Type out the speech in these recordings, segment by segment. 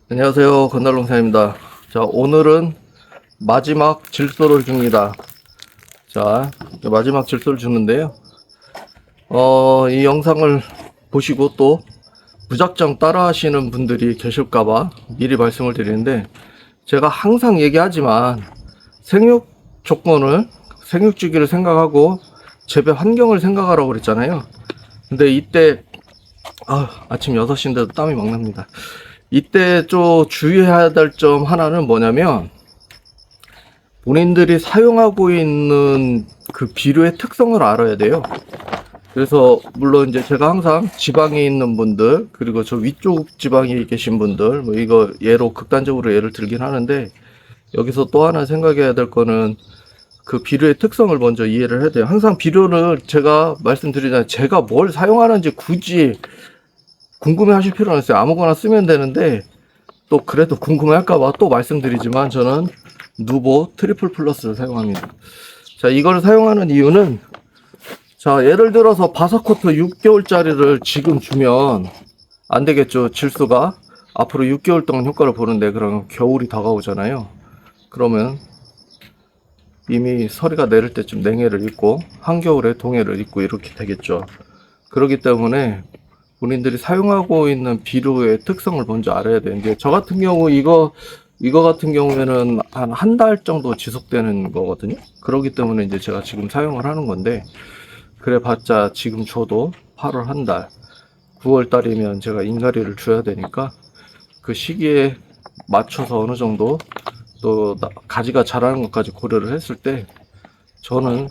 안녕하세요. 건달농사입니다. 자, 오늘은 마지막 질소를 줍니다. 자, 마지막 질소를 주는데요. 이 영상을 보시고 또 무작정 따라 하시는 분들이 계실까봐 미리 말씀을 드리는데, 제가 항상 얘기하지만 생육 조건을, 생육 주기를 생각하고 재배 환경을 생각하라고 그랬잖아요. 근데 이때, 아침 6시인데도 땀이 막 납니다. 이때 좀 주의해야 될 점 하나는 뭐냐면, 본인들이 사용하고 있는 그 비료의 특성을 알아야 돼요. 그래서 물론 이제 제가 항상 지방에 있는 분들, 그리고 저 위쪽 지방에 계신 분들, 뭐 이거 예로 극단적으로 예를 들긴 하는데, 여기서 또 하나 생각해야 될 거는 그 비료의 특성을 먼저 이해를 해야 돼요. 항상 비료를 제가 말씀드리잖아요. 제가 뭘 사용하는지 굳이 궁금해 하실 필요는 없어요. 아무거나 쓰면 되는데, 또 그래도 궁금해 할까봐 또 말씀드리지만, 저는 누보 트리플 플러스를 사용합니다. 자, 이걸 사용하는 이유는, 자, 예를 들어서 바사코트 6개월짜리를 지금 주면 안 되겠죠. 질소가 앞으로 6개월 동안 효과를 보는데, 그러면 겨울이 다가오잖아요. 그러면 이미 서리가 내릴 때쯤 냉해를 입고 한겨울에 동해를 입고 이렇게 되겠죠. 그렇기 때문에 본인들이 사용하고 있는 비료의 특성을 먼저 알아야 되는데, 저 같은 경우 이거 같은 경우에는 한 달 정도 지속되는 거거든요. 그렇기 때문에 이제 제가 지금 사용을 하는 건데, 그래 봤자 지금 줘도 8월 한 달, 9월 달이면 제가 인가리를 줘야 되니까 그 시기에 맞춰서 어느 정도 또 가지가 자라는 것까지 고려를 했을 때 저는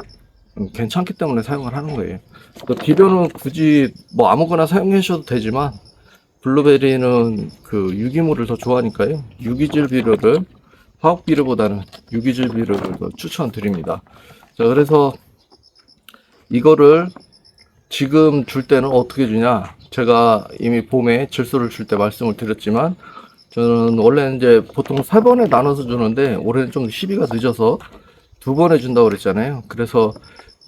괜찮기 때문에 사용을 하는 거예요. 그 비료는 굳이 뭐 아무거나 사용하셔도 되지만, 블루베리는 그 유기물을 더 좋아하니까요. 유기질 비료를, 화학 비료보다는 유기질 비료를 더 추천드립니다. 자, 그래서 이거를 지금 줄 때는 어떻게 주냐? 제가 이미 봄에 질소를 줄 때 말씀을 드렸지만, 저는 원래 이제 보통 3번에 나눠서 주는데, 올해는 좀 시비가 늦어서 2번에 준다고 그랬잖아요. 그래서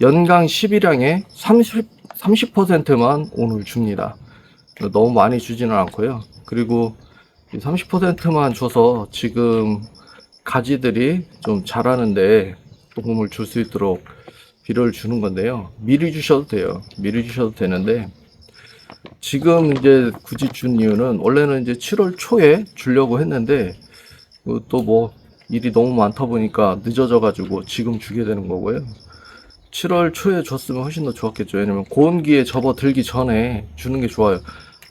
연강 12량의 30%만 오늘 줍니다. 너무 많이 주지는 않고요. 그리고 30%만 줘서 지금 가지들이 좀 자라는데 도움을 줄 수 있도록 비료를 주는 건데요. 미리 주셔도 돼요. 미리 주셔도 되는데, 지금 이제 굳이 준 이유는, 원래는 이제 7월 초에 주려고 했는데, 또 뭐 일이 너무 많다 보니까 늦어져 가지고 지금 주게 되는 거고요. 7월 초에 줬으면 훨씬 더 좋았겠죠. 왜냐면 고온기에 접어들기 전에 주는 게 좋아요.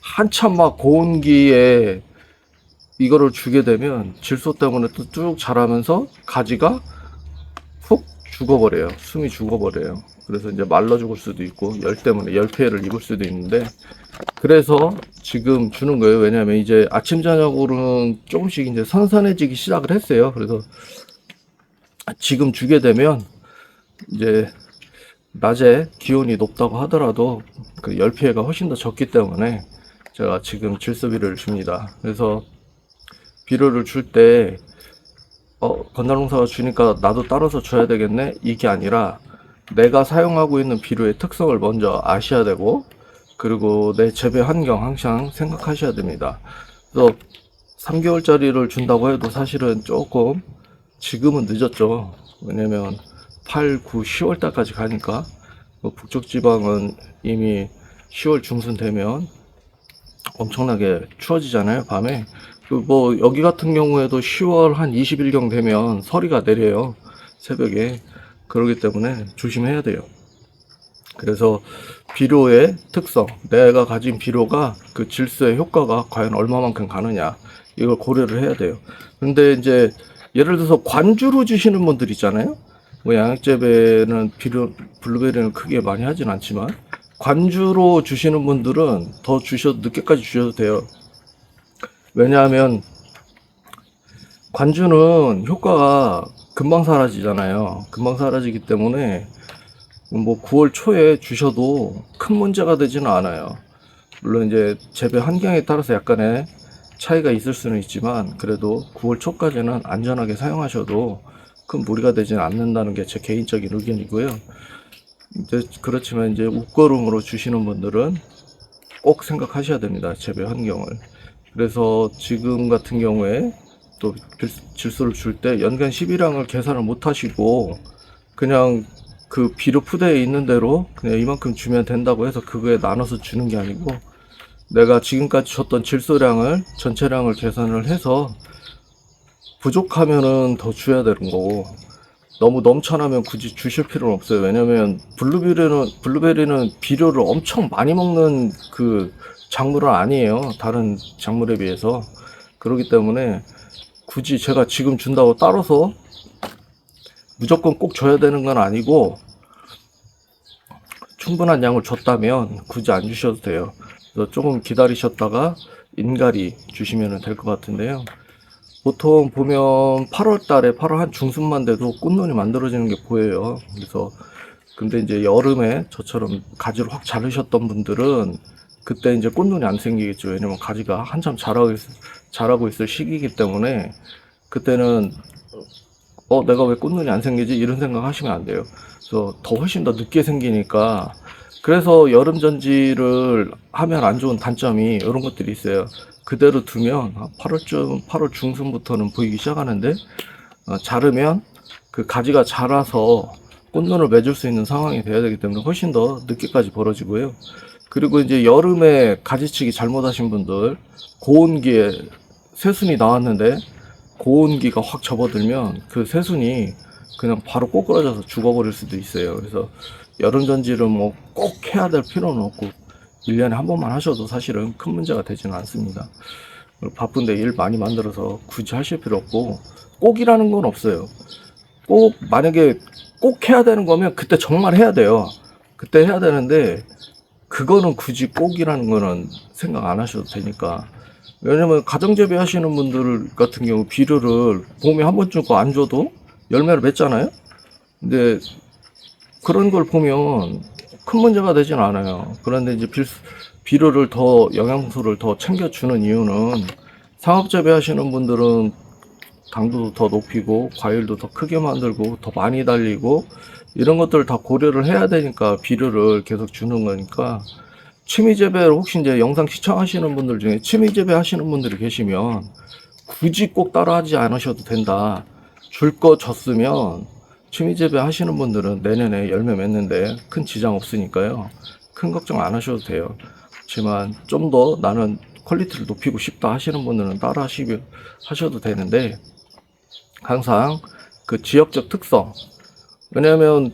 한참 막 고온기에 이거를 주게 되면 질소 때문에 또 쭉 자라면서 가지가 푹 죽어버려요. 숨이 죽어버려요. 그래서 이제 말라 죽을 수도 있고, 열 때문에 열 피해를 입을 수도 있는데, 그래서 지금 주는 거예요. 왜냐하면 이제 아침 저녁으로는 조금씩 이제 선선해지기 시작을 했어요. 그래서 지금 주게 되면 이제 낮에 기온이 높다고 하더라도 그 열 피해가 훨씬 더 적기 때문에 제가 지금 질소비료를 줍니다. 그래서 비료를 줄 때 건달농사가 주니까 나도 따라서 줘야 되겠네, 이게 아니라 내가 사용하고 있는 비료의 특성을 먼저 아셔야 되고, 그리고 내 재배 환경 항상 생각하셔야 됩니다. 그래서 3개월짜리를 준다고 해도 사실은 조금 지금은 늦었죠. 왜냐면 8, 9, 10월 달까지 가니까, 북쪽 지방은 이미 10월 중순 되면 엄청나게 추워지잖아요, 밤에. 뭐 여기 같은 경우에도 10월 한 20일경 되면 서리가 내려요, 새벽에. 그러기 때문에 조심해야 돼요. 그래서 비료의 특성, 내가 가진 비료가 그 질소의 효과가 과연 얼마만큼 가느냐, 이걸 고려를 해야 돼요. 근데 이제 예를 들어서 관주로 주시는 분들 있잖아요. 뭐 양액재배는 비료, 블루베리는 크게 많이 하진 않지만, 관주로 주시는 분들은 더 주셔도, 늦게까지 주셔도 돼요. 왜냐하면 관주는 효과가 금방 사라지잖아요. 금방 사라지기 때문에 뭐 9월 초에 주셔도 큰 문제가 되지는 않아요. 물론 이제 재배 환경에 따라서 약간의 차이가 있을 수는 있지만, 그래도 9월 초까지는 안전하게 사용하셔도 큰 무리가 되지는 않는다는 게 제 개인적인 의견이고요. 이제 그렇지만 이제 웃거름으로 주시는 분들은 꼭 생각하셔야 됩니다. 재배 환경을. 그래서 지금 같은 경우에 또 질소를 줄 때 연간 10일량을 계산을 못 하시고 그냥 그 비료 푸대에 있는 대로 그냥 이만큼 주면 된다고 해서 그거에 나눠서 주는 게 아니고, 내가 지금까지 줬던 질소량을 전체량을 계산을 해서 부족하면은 더 줘야 되는 거고, 너무 넘쳐나면 굳이 주실 필요는 없어요. 왜냐면 블루베리는 비료를 엄청 많이 먹는 그 작물은 아니에요, 다른 작물에 비해서. 그렇기 때문에 굳이 제가 지금 준다고 따라서 무조건 꼭 줘야 되는 건 아니고, 충분한 양을 줬다면 굳이 안 주셔도 돼요. 그래서 조금 기다리셨다가 인갈이 주시면 될 것 같은데요. 보통 보면 8월 달에 8월 한 중순만 돼도 꽃눈이 만들어지는 게 보여요. 그래서 근데 이제 여름에 저처럼 가지를 확 자르셨던 분들은 그때 이제 꽃눈이 안 생기겠죠. 왜냐면 가지가 한참 자라고 있을 시기이기 때문에 그때는 내가 왜 꽃눈이 안 생기지? 이런 생각 하시면 안 돼요. 그래서 더 훨씬 더 늦게 생기니까. 그래서 여름 전지를 하면 안 좋은 단점이 이런 것들이 있어요. 그대로 두면 8월 중순부터는 보이기 시작하는데, 자르면 그 가지가 자라서 꽃눈을 맺을 수 있는 상황이 돼야 되기 때문에 훨씬 더 늦게까지 벌어지고요. 그리고 이제 여름에 가지치기 잘못하신 분들, 고온기에 새순이 나왔는데 고온기가 확 접어들면 그 새순이 그냥 바로 꼬꾸라져서 죽어버릴 수도 있어요. 그래서 여름 전지를 뭐 꼭 해야 될 필요는 없고 1년에 한 번만 하셔도 사실은 큰 문제가 되지는 않습니다. 바쁜데 일 많이 만들어서 굳이 하실 필요 없고, 꼭이라는 건 없어요. 꼭 만약에 꼭 해야 되는 거면 그때 정말 해야 돼요. 그때 해야 되는데 그거는 굳이 꼭이라는 거는 생각 안 하셔도 되니까. 왜냐면 가정재배 하시는 분들 같은 경우 비료를 봄에 한 번 주고 안 줘도 열매를 맺잖아요. 근데 그런 걸 보면 큰 문제가 되진 않아요. 그런데 이제 비료를 더, 영양소를 더 챙겨주는 이유는, 상업재배 하시는 분들은 당도도 더 높이고 과일도 더 크게 만들고 더 많이 달리고 이런 것들을 다 고려를 해야 되니까 비료를 계속 주는 거니까. 취미재배를 혹시 이제 영상 시청하시는 분들 중에 취미재배 하시는 분들이 계시면 굳이 꼭 따라하지 않으셔도 된다. 줄 거 줬으면 취미재배 하시는 분들은 내년에 열매 맺는데 큰 지장 없으니까요. 큰 걱정 안 하셔도 돼요. 하지만 좀 더 나는 퀄리티를 높이고 싶다 하시는 분들은 따라 하셔도 되는데, 항상 그 지역적 특성. 왜냐면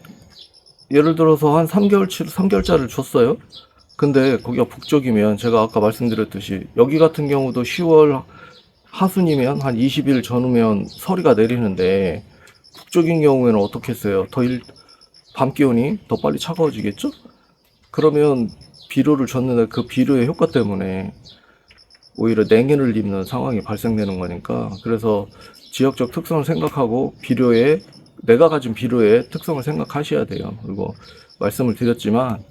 예를 들어서 한 3개월짜리를 줬어요. 근데 거기가 북쪽이면 제가 아까 말씀드렸듯이 여기 같은 경우도 10월 하순이면 한 20일 전후면 서리가 내리는데, 북쪽인 경우에는 어떻게 했어요? 밤 기온이 더 빨리 차가워지겠죠? 그러면 비료를 줬는데 그 비료의 효과 때문에 오히려 냉해를 입는 상황이 발생되는 거니까. 그래서 지역적 특성을 생각하고 내가 가진 비료의 특성을 생각하셔야 돼요. 그리고 말씀을 드렸지만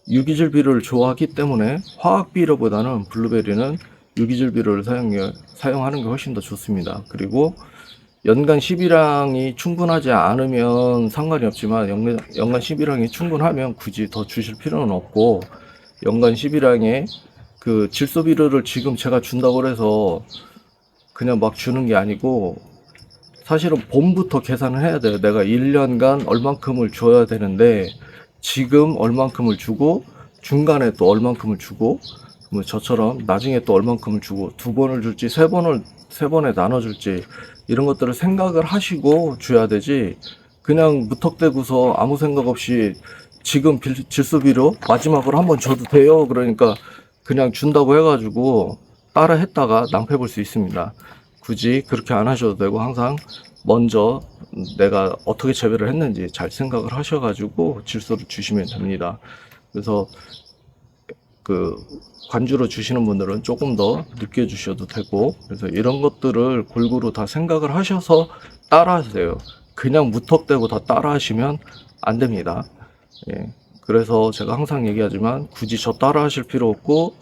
유기질 비료를 좋아하기 때문에 화학 비료보다는 블루베리는 유기질 비료를 사용하는 게 훨씬 더 좋습니다. 그리고 연간 10일량이 충분하지 않으면 상관이 없지만 연간 10일량이 충분하면 굳이 더 주실 필요는 없고, 연간 10일량의 그 질소 비료를 지금 제가 준다고 해서 그냥 막 주는 게 아니고, 사실은 봄부터 계산을 해야 돼요. 내가 1년간 얼만큼을 줘야 되는데 지금 얼만큼을 주고 중간에 또 얼만큼을 주고, 뭐 저처럼 나중에 또 얼만큼을 주고 두 번을 줄지 세 번에 나눠줄지 이런 것들을 생각을 하시고 줘야 되지, 그냥 무턱대고서 아무 생각 없이 지금 질소비료 마지막으로 한번 줘도 돼요 그러니까 그냥 준다고 해가지고 따라 했다가 낭패 볼 수 있습니다. 굳이 그렇게 안 하셔도 되고, 항상 먼저 내가 어떻게 재배를 했는지 잘 생각을 하셔가지고 질소를 주시면 됩니다. 그래서 그 관주로 주시는 분들은 조금 더 늦게 주셔도 되고, 그래서 이런 것들을 골고루 다 생각을 하셔서 따라 하세요. 그냥 무턱대고 다 따라 하시면 안 됩니다. 예. 그래서 제가 항상 얘기하지만 굳이 저 따라 하실 필요 없고,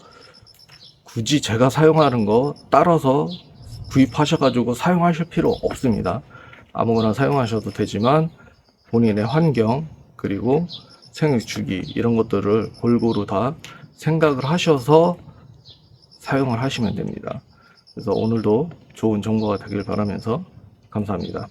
굳이 제가 사용하는 거 따라서 구입하셔가지고 사용하실 필요 없습니다. 아무거나 사용하셔도 되지만 본인의 환경 그리고 생育주기 이런 것들을 골고루 다 생각을 하셔서 사용을 하시면 됩니다. 그래서 오늘도 좋은 정보가 되길 바라면서 감사합니다.